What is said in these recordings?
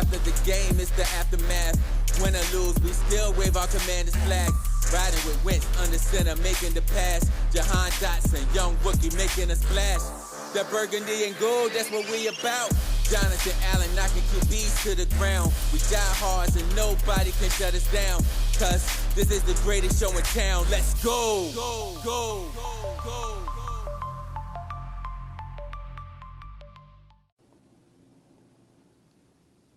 after the game, it's the aftermath. Win or lose, we still wave our commander's flag. Riding with Wentz under center, making the pass. Jahan Dotson, young rookie, making a splash. That burgundy and gold, that's what we about. Jonathan Allen knocking QBs to the ground. We die hard and nobody can shut us down. Cause this is the greatest show in town. Let's go! Go, go, go, go.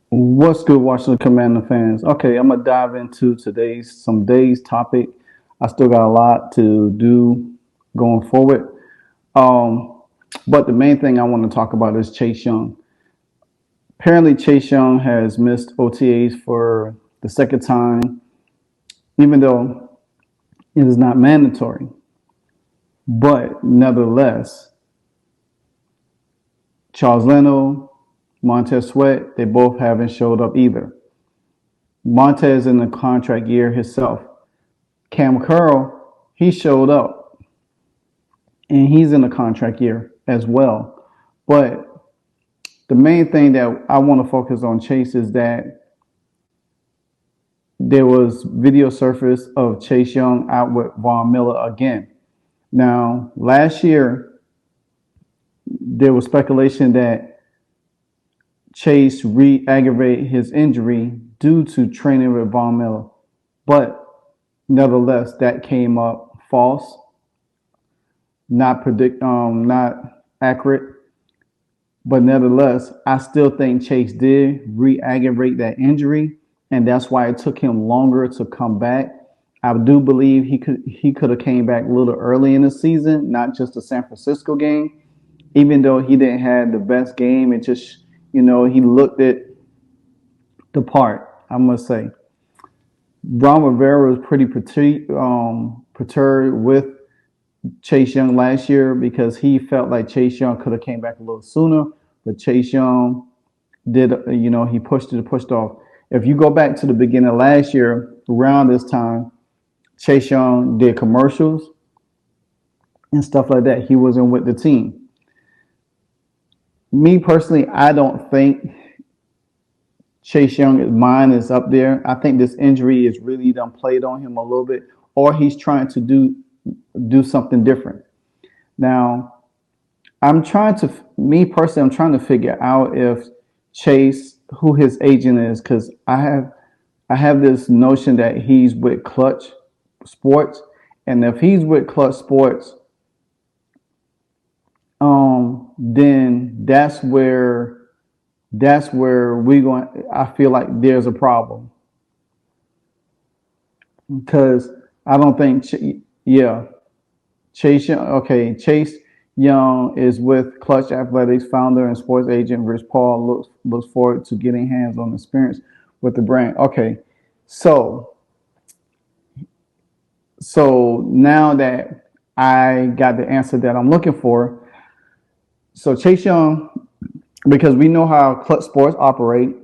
What's good, Washington Commander fans? Okay, I'm gonna dive into today's topic. I still got a lot to do going forward, but the main thing I want to talk about is Chase Young. Apparently, Chase Young has missed OTAs for the second time, even though it is not mandatory. But nevertheless, Charles Leno, Montez Sweat, they both haven't showed up either. Montez in the contract year himself. Cam Curl, he showed up. And he's in the contract year as well. But the main thing that I want to focus on Chase is that there was video surface of Chase Young out with Von Miller again. Now, last year, there was speculation that Chase re-aggravated his injury due to training with Von Miller. But nevertheless, that came up false, not accurate. But nevertheless, I still think Chase did re-aggravate that injury, and that's why it took him longer to come back. I do believe he could have came back a little early in the season, not just the San Francisco game. Even though he didn't have the best game, it just, he looked at the part, I must say. Ron Rivera was pretty perturbed with Chase Young last year because he felt like Chase Young could have came back a little sooner, but Chase Young did, he pushed off. If you go back to the beginning of last year, around this time, Chase Young did commercials and stuff like that. He wasn't with the team. Me personally, I don't think Chase Young's mind is up there. I think this injury is really done played on him a little bit, or he's trying to do something different. Now, I'm trying to figure out if Chase, who his agent is, because I have this notion that he's with Clutch Sports, and if he's with Clutch Sports, then that's where I feel like there's a problem, because I don't think Chase Young is with Clutch Athletics founder and sports agent Rich Paul looks forward to getting hands on experience with the brand. Okay, so now that I got the answer that I'm looking for, so Chase Young, because we know how Clutch Sports operate,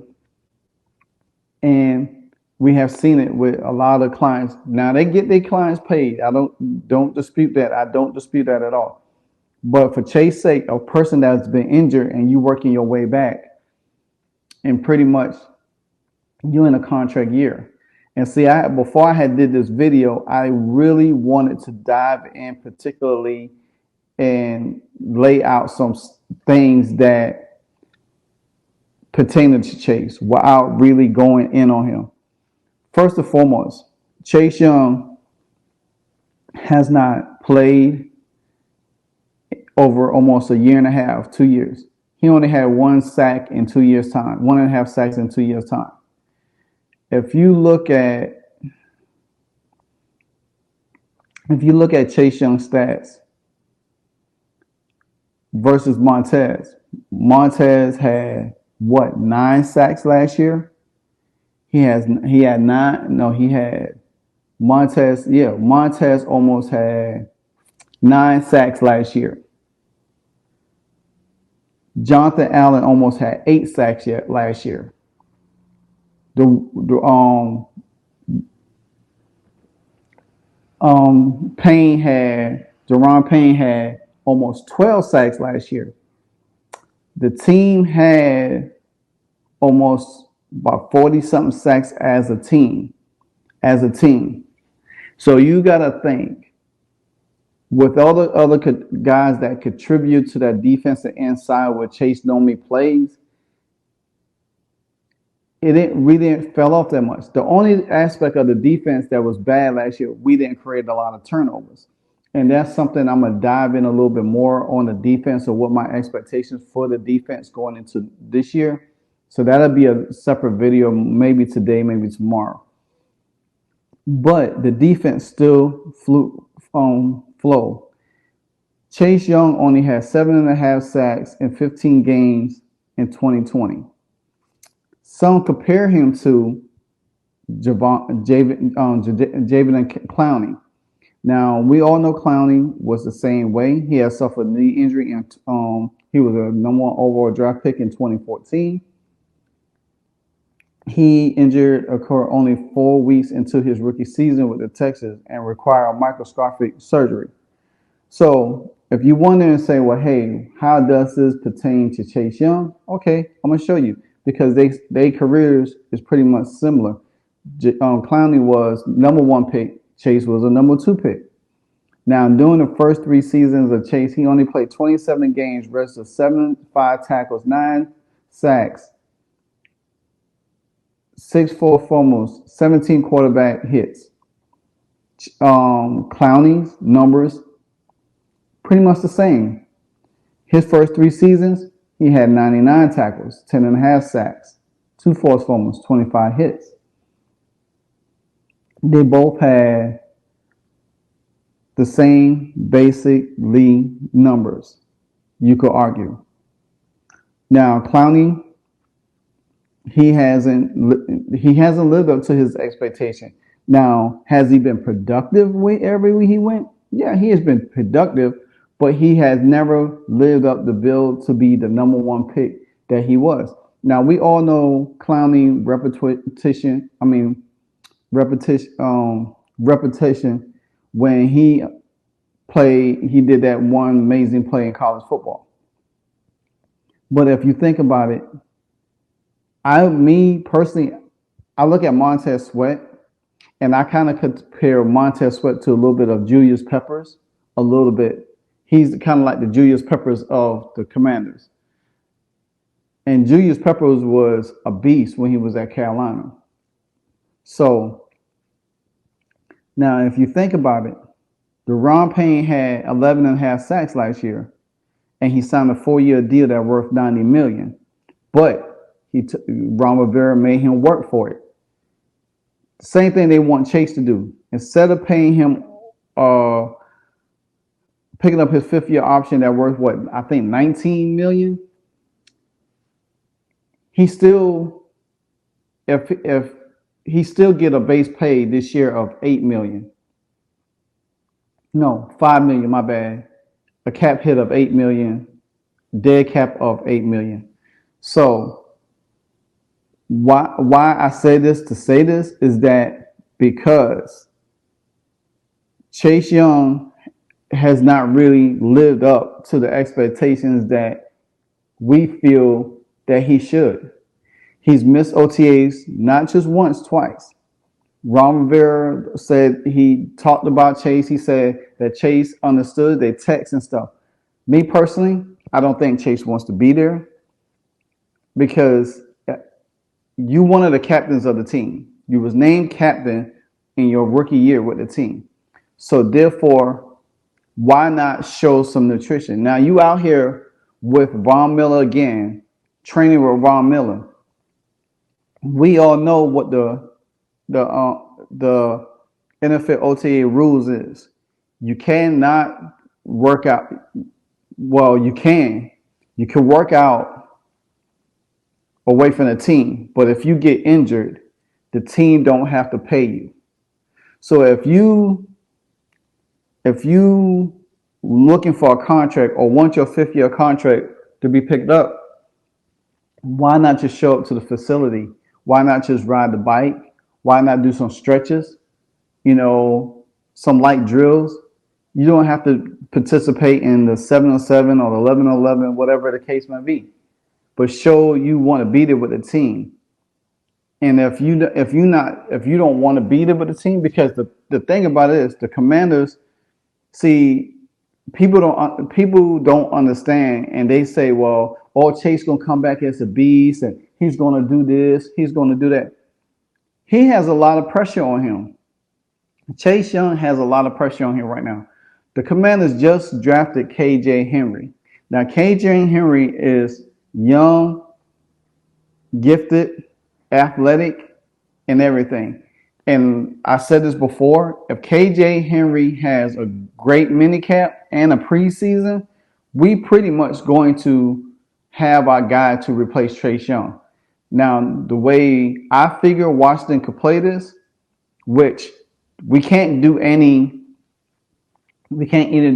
and we have seen it with a lot of clients. Now they get their clients paid. I don't dispute that. I don't dispute that at all. But for Chase's sake, a person that's been injured and you working your way back, and pretty much you in a contract year. And see, before I did this video, I really wanted to dive in particularly and lay out some things that pertain to Chase without really going in on him. First and foremost, Chase Young has not played over almost a year and a half, 2 years. He only had 1 sack in 2 years' time, 1.5 sacks in 2 years' time. If you look at Chase Young's stats versus Montez had 9 sacks last year. Montez almost had 9 sacks last year. Jonathan Allen almost had 8 sacks last year. Deron Payne had almost 12 sacks last year. The team had almost about 40 something sacks as a team. So you got to think with all the other guys that contribute to that defensive inside where Chase normally plays, we didn't fell off that much. The only aspect of the defense that was bad last year, we didn't create a lot of turnovers. And that's something I'm going to dive in a little bit more on the defense or what my expectations for the defense going into this year. So that'll be a separate video, maybe today, maybe tomorrow. But the defense still flow. Chase Young only had 7.5 sacks in 15 games in 2020. Some compare him to Javid Clowney. Now, we all know Clowney was the same way. He had suffered a knee injury, and he was a number 1 overall draft pick in 2014. He injured occurred only 4 weeks into his rookie season with the Texans and required microscopic surgery. So if you wonder and say, well, hey, how does this pertain to Chase Young? Okay, I'm going to show you because their careers is pretty much similar. Clowney was number 1 pick. Chase was a number 2 pick. Now, during the first 3 seasons of Chase, he only played 27 games, registered 75 tackles, 9 sacks, 6 forced fumbles, 17 quarterback hits. Clowney's numbers pretty much the same. His first 3 seasons, he had 99 tackles, 10.5 sacks, 2 forced fumbles, 25 hits. They both had the same basic league numbers, you could argue. Now, Clowney, he hasn't lived up to his expectation. Now, has he been productive every week he went? Yeah, he has been productive, but he has never lived up the bill to be the number 1 pick that he was. Now, we all know Clowney repetition when he did that one amazing play in college football. But if you think about it, me personally, I look at Montez Sweat and I kind of compare Montez Sweat to a little bit of Julius Peppers, a little bit. He's kind of like the Julius Peppers of the Commanders. And Julius Peppers was a beast when he was at Carolina. So now, if you think about it, Deron Payne had 11.5 sacks last year, and he signed a 4-year deal that worth $90 million. But Ron Rivera made him work for it. Same thing they want Chase to do. Instead of paying him, picking up his 5th-year option that worth I think $19 million. He still, if he still get a base pay this year of $8 million. No, $5 million, my bad. A cap hit of $8 million, dead cap of $8 million. So why I say this is that because Chase Young has not really lived up to the expectations that we feel that he should. He's missed OTAs not just once, twice. Ron Rivera said he talked about Chase. He said that Chase understood their text and stuff. Me personally, I don't think Chase wants to be there because you one of the captains of the team. You was named captain in your rookie year with the team. So therefore, why not show some nutrition? Now you out here with Von Miller again, training with Von Miller. We all know what the NFL OTA rules is. You cannot work out. Well, you can work out away from the team, but if you get injured, the team don't have to pay you. So if you looking for a contract or want your 5th-year contract to be picked up, why not just show up to the facility? Why not just ride the bike? Why not do some stretches? Some light drills. You don't have to participate in the 7-on-7 or the 11-on-11, whatever the case may be. But show you want to be there with the team. And if you don't want to be there with the team, because the thing about it is the Commanders, see, people don't understand, and they say, well, oh, Chase gonna come back as a beast, and he's gonna do this, he's gonna do that. He has a lot of pressure on him. Chase Young has a lot of pressure on him right now. The Commanders just drafted KJ Henry. Now, KJ Henry is young, gifted, athletic, and everything. And I said this before, if KJ Henry has a great minicamp and a preseason, we pretty much going to have our guy to replace Chase Young. Now, the way I figure Washington could play this, which we can't even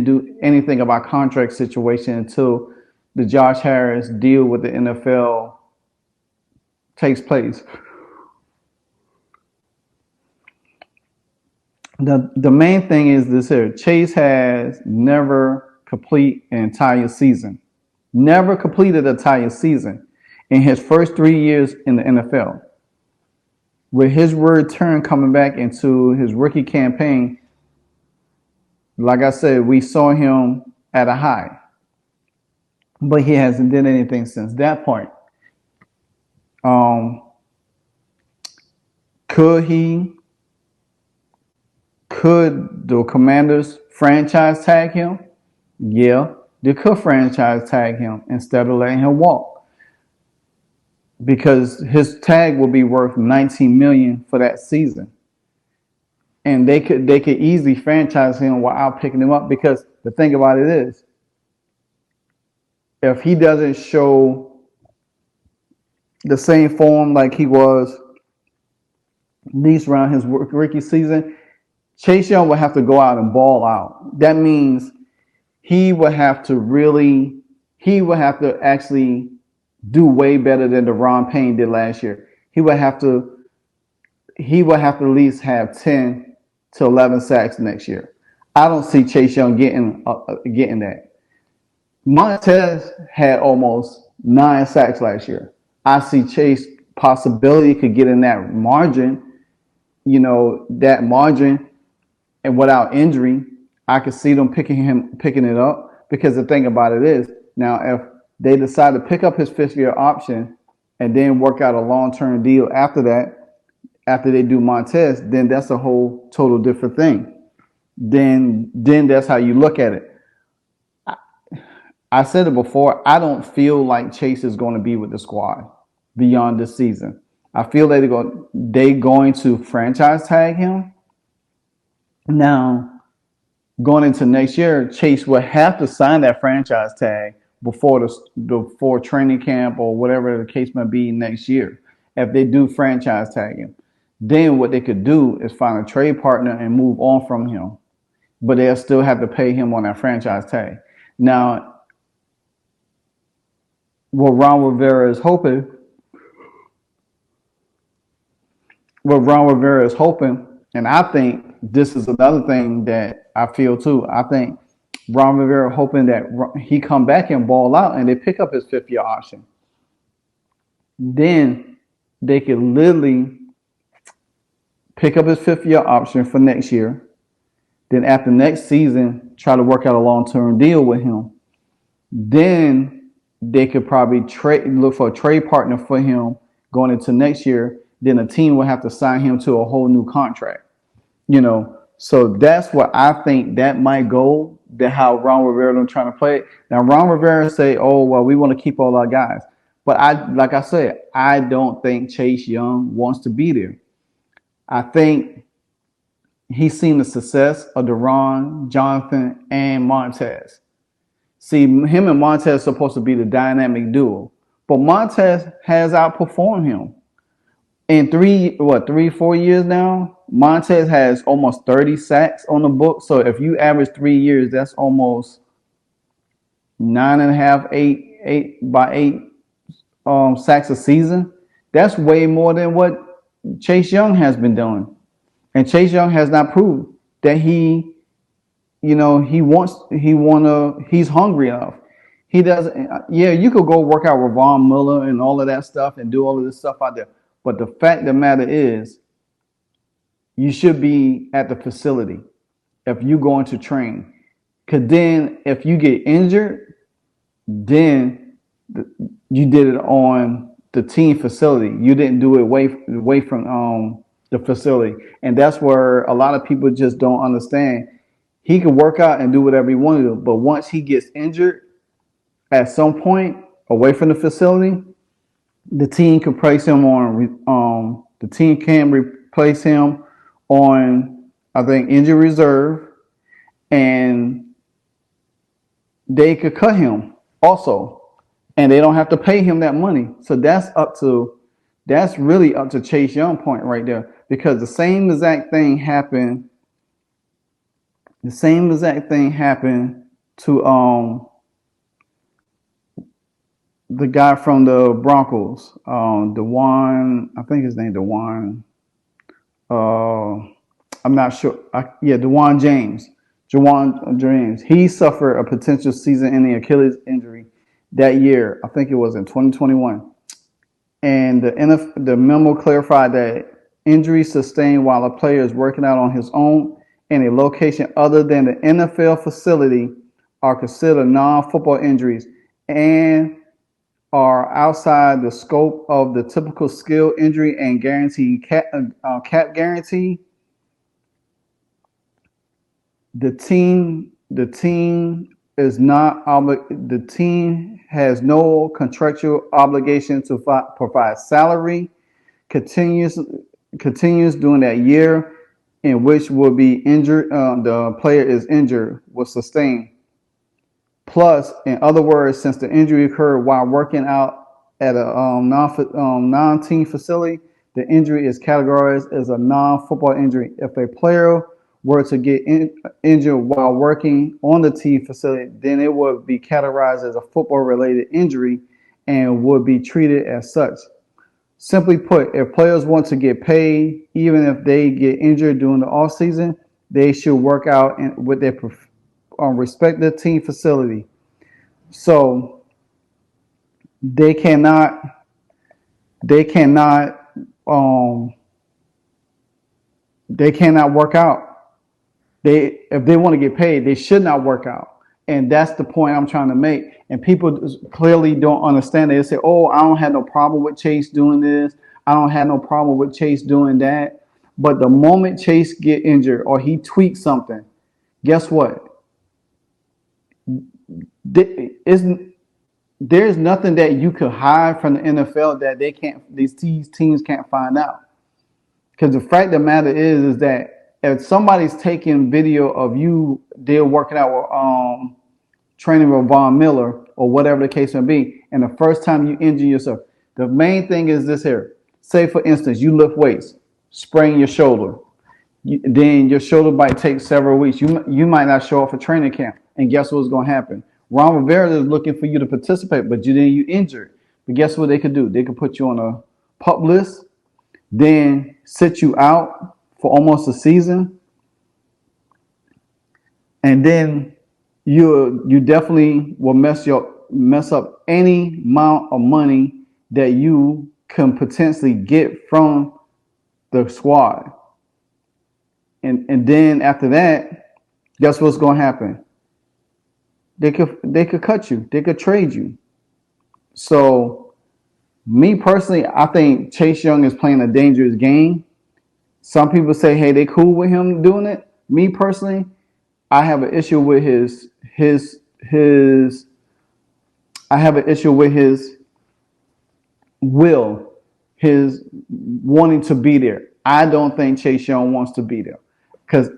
do anything about contract situation until the Josh Harris deal with the NFL takes place. The main thing is this here. Chase has never completed an entire season. Never completed an entire season in his first 3 years in the NFL. With his return coming back into his rookie campaign, like I said, we saw him at a high. But he hasn't done anything since that point. Could the Commanders franchise tag him? Yeah, they could franchise tag him instead of letting him walk, because his tag will be worth $19 million for that season, and they could easily franchise him without picking him up. Because the thing about it is, if he doesn't show the same form like he was at least around his rookie season, Chase Young will have to go out and ball out. That means he will have to actually do way better than Deron Payne did last year. He would have to at least have 10 to 11 sacks next year. I don't see Chase Young getting that. Montez had almost 9 sacks last year. I see Chase possibility could get in that margin, that margin, and without injury, I could see them picking it up. Because the thing about it is, now if they decide to pick up his 5th-year option and then work out a long-term deal after that, after they do Montez, then that's a whole total different thing. Then that's how you look at it. I said it before, I don't feel like Chase is going to be with the squad beyond this season. I feel that they're going to franchise tag him. Now, going into next year, Chase will have to sign that franchise tag before training camp or whatever the case may be next year. If they do franchise tag him, then what they could do is find a trade partner and move on from him. But they'll still have to pay him on that franchise tag. Now, what Ron Rivera is hoping, and I think this is another thing that I feel too. I think Ron Rivera hoping that he come back and ball out and they pick up his 5th-year option. Then they could literally pick up his 5th-year option for next year. Then after next season, try to work out a long-term deal with him. Then they could probably look for a trade partner for him going into next year. Then a team will have to sign him to a whole new contract. So that's what I think that might go. That how Ron Rivera is trying to play it. Now Ron Rivera say, "Oh well, we want to keep all our guys," but like I said, I don't think Chase Young wants to be there. I think he's seen the success of Deron, Jonathan, and Montez. See, him and Montez are supposed to be the dynamic duo, but Montez has outperformed him. In 4 years now, Montez has almost 30 sacks on the book. So if you average 3 years, that's almost 9.5, 8 sacks a season. That's way more than what Chase Young has been doing. And Chase Young has not proved that he's hungry enough. He doesn't. Yeah, you could go work out with Von Miller and all of that stuff and do all of this stuff out there. But the fact of the matter is, you should be at the facility if you going to train. Because then if you get injured, then you did it on the team facility. You didn't do it away from the facility. And that's where a lot of people just don't understand. He can work out and do whatever he wants to do. But once he gets injured at some point away from the facility, the team can place him on replace him on, I think, injury reserve, and they could cut him also, and they don't have to pay him that money. So that's really up to Chase Young point right there, because the same exact thing happened to the guy from the Broncos, Dewan, I think his name Dewan. I'm not sure. Dewan James. Jawan James. He suffered a potential season-ending Achilles injury that year. I think it was in 2021. And the memo clarified that injuries sustained while a player is working out on his own in a location other than the NFL facility are considered non-football injuries and are outside the scope of the typical skill injury and guarantee cap guarantee. The team has no contractual obligation to provide salary. Continues during that year in which will be injured. The player is injured, will sustain. Plus, in other words, since the injury occurred while working out at a non-team facility, the injury is categorized as a non-football injury. If a player were to get injured while working on the team facility, then it would be categorized as a football-related injury and would be treated as such. Simply put, if players want to get paid, even if they get injured during the offseason, they should work out with their respective team facility. So they cannot work out. If they want to get paid, they should not work out. And that's the point I'm trying to make. And people clearly don't understand it. They say, oh, I don't have no problem with Chase doing this. I don't have no problem with Chase doing that. But the moment Chase get injured or he tweaks something, guess what? There's nothing that you could hide from the NFL that these teams can't find out. Because the fact of the matter is that if somebody's taking video of you, they're working out with training with Von Miller or whatever the case may be, and the first time you injure yourself, the main thing is this here. Say, for instance, you lift weights, sprain your shoulder. Then your shoulder might take several weeks. You might not show up for training camp. And guess what's going to happen? Ron Rivera is looking for you to participate, but you injured. But guess what they could do? They could put you on a PUP list, then sit you out for almost a season, and then you definitely will mess up any amount of money that you can potentially get from the squad. And then after that, guess what's going to happen? They could cut you. They could trade you. So, me personally, I think Chase Young is playing a dangerous game. Some people say, hey, they cool with him doing it. Me personally, I have an issue with his will, his wanting to be there. I don't think Chase Young wants to be there. Because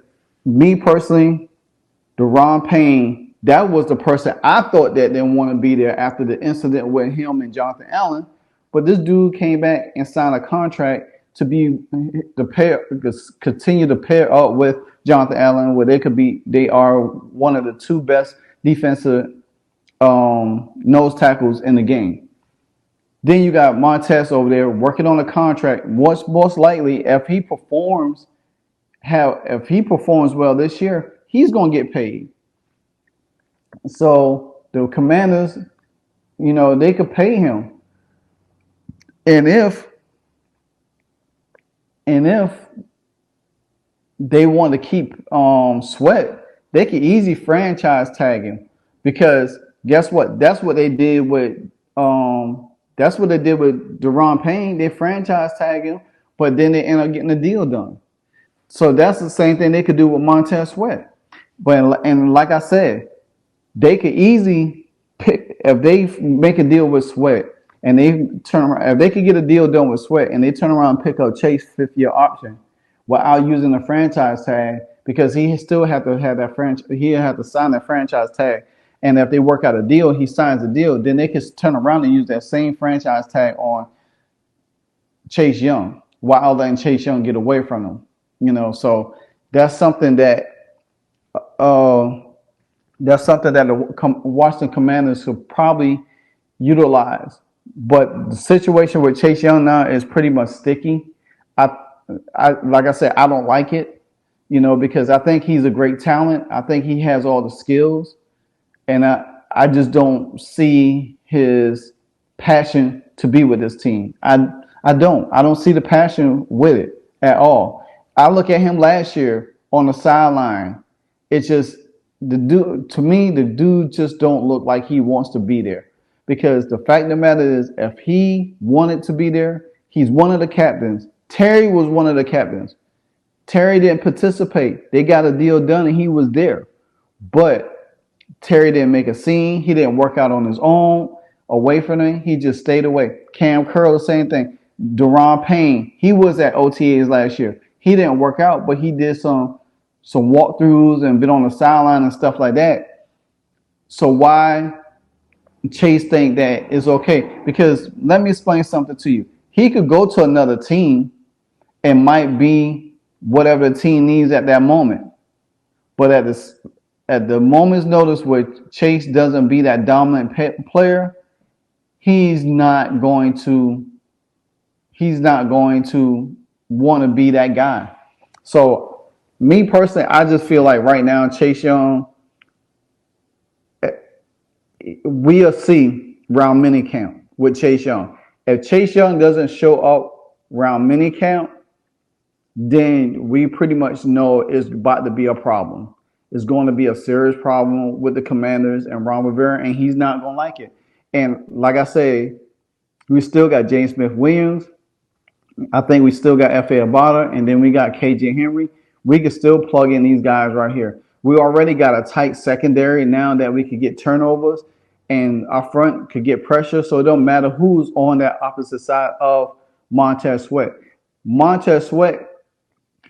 me personally, Deron Payne, that was the person I thought that didn't want to be there after the incident with him and Jonathan Allen. But this dude came back and signed a contract to continue to pair up with Jonathan Allen, where they are one of the two best defensive nose tackles in the game. Then you got Montez over there working on a contract. Most likely, if he performs well this year, he's going to get paid. So the Commanders, they could pay him. And if And if they want to keep Sweat, they could easily franchise tag him because guess what? That's what they did with Deron Payne. They franchise tag him, but then they end up getting the deal done. So that's the same thing they could do with Montez Sweat. But and like I said, they could easily pick if they make a deal with Sweat and they turn around. If they could get a deal done with Sweat and they turn around and pick up Chase 5th-year option without using the franchise tag because he still have to have that franchise. He have to sign that franchise tag. And if they work out a deal, he signs the deal. Then they can turn around and use that same franchise tag on Chase Young while letting Chase Young get away from them. So that's something that the Washington Commanders could probably utilize. But the situation with Chase Young now is pretty much sticky. Like I said, I don't like it, because I think he's a great talent. I think he has all the skills, and I just don't see his passion to be with this team. I don't see the passion with it at all. I look at him last year on the sideline. It's just the dude just don't look like he wants to be there. Because the fact of the matter is, if he wanted to be there, he's one of the captains. Terry was one of the captains. Terry didn't participate. They got a deal done and he was there. But Terry didn't make a scene. He didn't work out on his own away from him. He just stayed away. Cam Curl, the same thing. Deron Payne, he was at OTAs last year. He didn't work out, but he did some walkthroughs and been on the sideline and stuff like that. So why Chase think that is okay? Because let me explain something to you. He could go to another team and might be whatever the team needs at that moment. But at the moment's notice where Chase doesn't be that dominant player, he's not going to want to be that guy. So me personally, I just feel like right now Chase Young, we'll see around minicamp with Chase Young. If Chase Young doesn't show up around minicamp, then we pretty much know it's about to be a problem. It's going to be a serious problem with the Commanders and Ron Rivera, and he's not going to like it. And like I say, we still got James Smith-Williams. I think we still got F.A. Abada, and then we got K.J. Henry. We can still plug in these guys right here. We already got a tight secondary now that we could get turnovers, and our front could get pressure, so it don't matter who's on that opposite side of Montez Sweat. Montez Sweat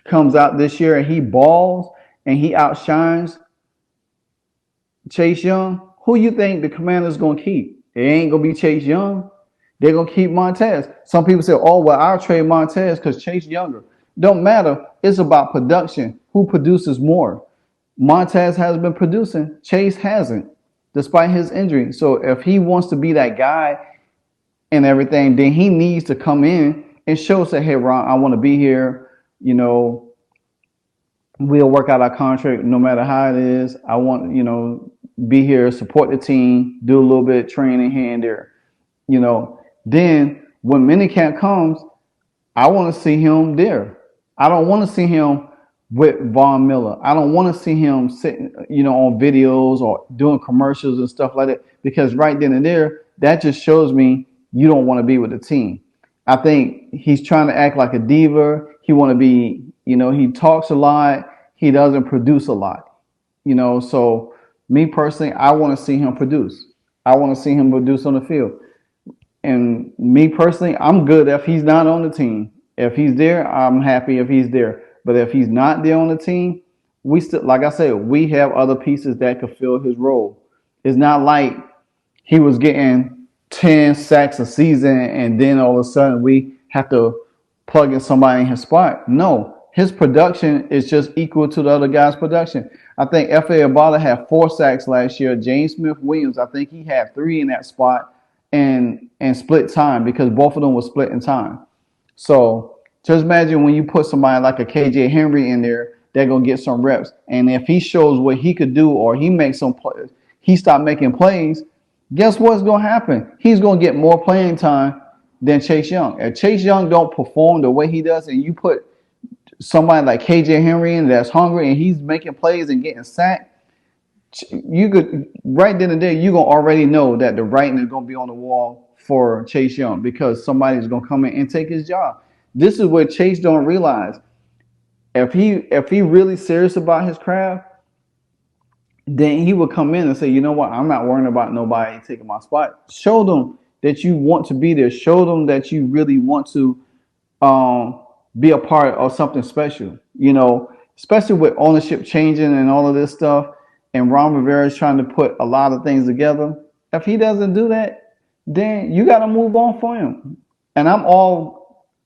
comes out this year and he balls and he outshines Chase Young. Who you think the Commanders going to keep? It ain't going to be Chase Young. They're going to keep Montez. Some people say, oh, well, I'll trade Montez because Chase younger. Don't matter. It's about production. Who produces more? Montez has been producing. Chase hasn't, despite his injury. So if he wants to be that guy and everything, then he needs to come in and show, say, hey, Ron, I want to be here. We'll work out our contract no matter how it is. I want, be here, support the team, do a little bit of training here and there. Then when minicamp comes, I want to see him there. I don't want to see him with Von Miller. I don't want to see him sitting, on videos or doing commercials and stuff like that, because right then and there, that just shows me you don't want to be with the team. I think he's trying to act like a diva. He want to be, he talks a lot. He doesn't produce a lot, So me personally, I want to see him produce. I want to see him produce on the field. And me personally, I'm good if he's not on the team. If he's there, I'm happy if he's there. But if he's not there on the team, we still, like I said, we have other pieces that could fill his role. It's not like he was getting 10 sacks a season and then all of a sudden we have to plug in somebody in his spot. No, his production is just equal to the other guy's production. I think F.A. Abada had 4 sacks last year. James Smith-Williams, I think he had 3 in that spot and split time because both of them were split in time. So just imagine when you put somebody like a K.J. Henry in there, they're going to get some reps. And if he shows what he could do or he makes some plays, he stopped making plays, guess what's going to happen? He's going to get more playing time than Chase Young. If Chase Young don't perform the way he does, and you put somebody like KJ Henry in that's hungry and he's making plays and getting sacked, you could right then and there you're gonna already know that the writing is gonna be on the wall for Chase Young because somebody's gonna come in and take his job. This is what Chase don't realize. If he really serious about his craft, then he would come in and say, you know what, I'm not worrying about nobody taking my spot. Show them that you want to be there. Show them that you really want to be a part of something special. Especially with ownership changing and all of this stuff, and Ron Rivera is trying to put a lot of things together. If he doesn't do that, then you got to move on for him. And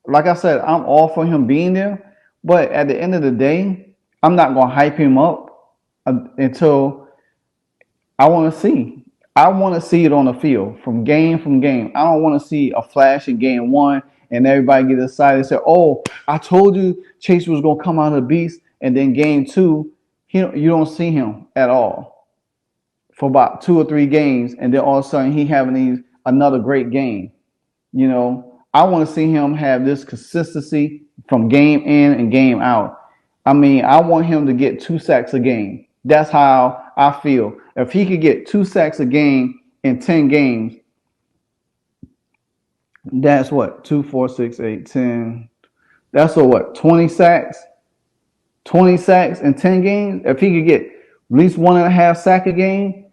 like I said, I'm all for him being there. But at the end of the day, I'm not going to hype him up until I want to see. I want to see it on the field from game. I don't want to see a flash in game one and everybody get excited and say, oh, I told you Chase was going to come out of the beast. And then game two, you don't see him at all for about 2 or 3 games. And then all of a sudden he having another great game. I want to see him have this consistency from game in and game out. I mean, I want him to get 2 sacks a game. That's how I feel. If he could get 2 sacks a game in 10 games, that's what? 2, 4, 6, 8, 10. That's what? 20 sacks? 20 sacks in 10 games? If he could get at least 1.5 sacks a game,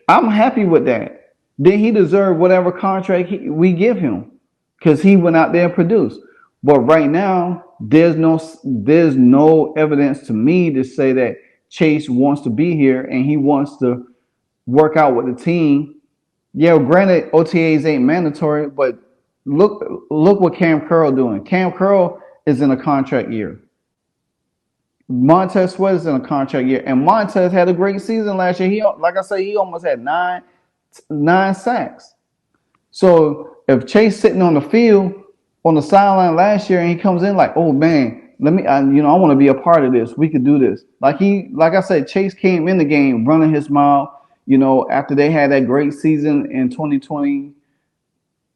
I'm happy with that. Then he deserved whatever contract we give him because he went out there and produced. But right now, there's no evidence to me to say that Chase wants to be here and he wants to work out with the team. Yeah, granted, OTAs ain't mandatory, but look what Cam Curl doing. Cam Curl is in a contract year. Montez Sweat is in a contract year, and Montez had a great season last year. He almost had nine sacks. So if Chase sitting on the field on the sideline last year and he comes in like, oh man, I want to be a part of this. We could do this. Like I said, Chase came in the game running his mouth. After they had that great season in 2020,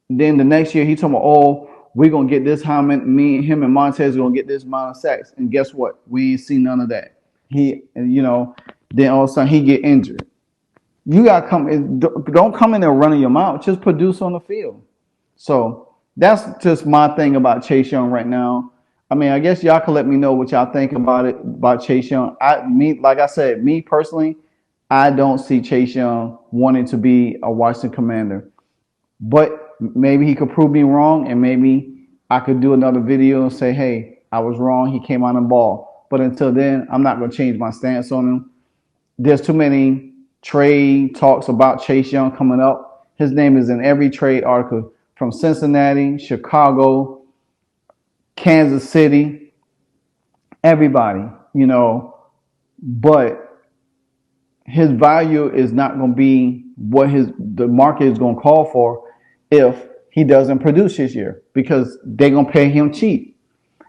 then the next year he told me, oh, we're going to get this, him and Montez are going to get this amount of sacks. And guess what? We ain't seen none of that. Then all of a sudden he get injured. You got to don't come in there running your mouth. Just produce on the field. So that's just my thing about Chase Young right now. I mean, I guess y'all can let me know what y'all think about Chase Young. Like I said, me personally, I don't see Chase Young wanting to be a Washington Commander. But maybe he could prove me wrong, and maybe I could do another video and say, hey, I was wrong. He came out and ball. But until then, I'm not going to change my stance on him. There's too many trade talks about Chase Young coming up. His name is in every trade article from Cincinnati, Chicago, Kansas City, everybody, but his value is not going to be what the market is going to call for if he doesn't produce this year, because they're going to pay him cheap.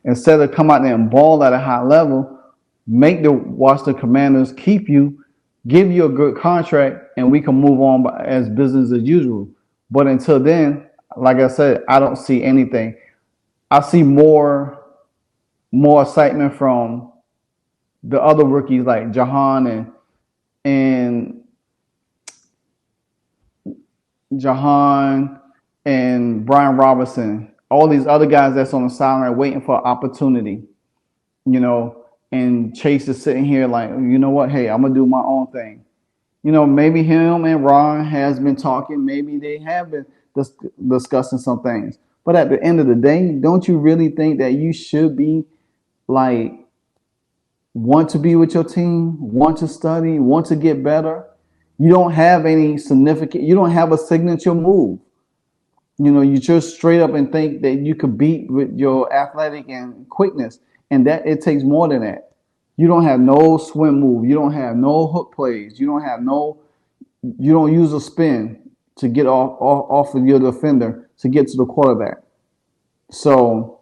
Instead of come out there and ball at a high level, make the Washington Commanders keep you, give you a good contract, and we can move on as business as usual. But until then, like I said, I don't see anything. I see more excitement from the other rookies like Jahan and Brian Robinson, all these other guys that's on the sideline waiting for an opportunity, and Chase is sitting here like, you know what, hey, I'm going to do my own thing. Maybe him and Ron has been talking. Maybe they have been discussing some things. But at the end of the day, don't you really think that you should be like, want to be with your team, want to study, want to get better? You don't have you don't have a signature move. You just straight up and think that you could beat with your athletic and quickness, and that it takes more than that. You don't have no swim move. You don't have no hook plays. You don't use a spin to get off of your defender to get to the quarterback. So,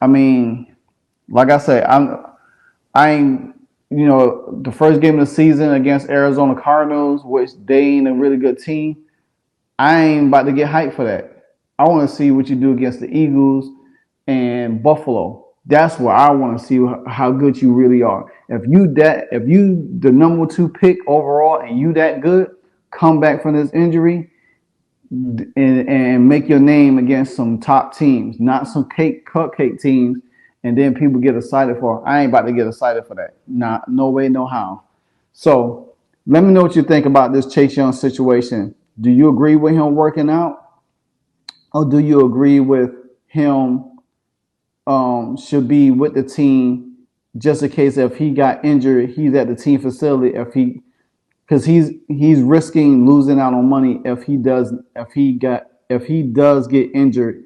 I mean, like I said, the first game of the season against Arizona Cardinals, which they ain't a really good team, I ain't about to get hyped for that. I want to see what you do against the Eagles and Buffalo. That's where I want to see how good you really are. If you the number 2 pick overall and you that good, come back from this injury and make your name against some top teams, not some cupcake teams, and then people get excited for. I ain't about to get excited for that. Not no way, no how. So let me know what you think about this Chase Young situation. Do you agree with him working out, or do you agree with him should be with the team just in case if he got injured, he's at the team facility because he's risking losing out on money if he does get injured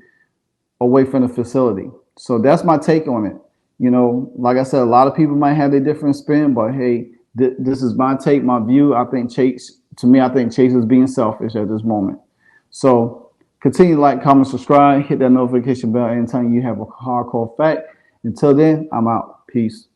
away from the facility. So that's my take on it. You know, like I said, a lot of people might have their different spin, but hey, this is my take, my view. I think Chase is being selfish at this moment. So continue to like, comment, subscribe, hit that notification bell anytime you have a hardcore fact. Until then, I'm out. Peace.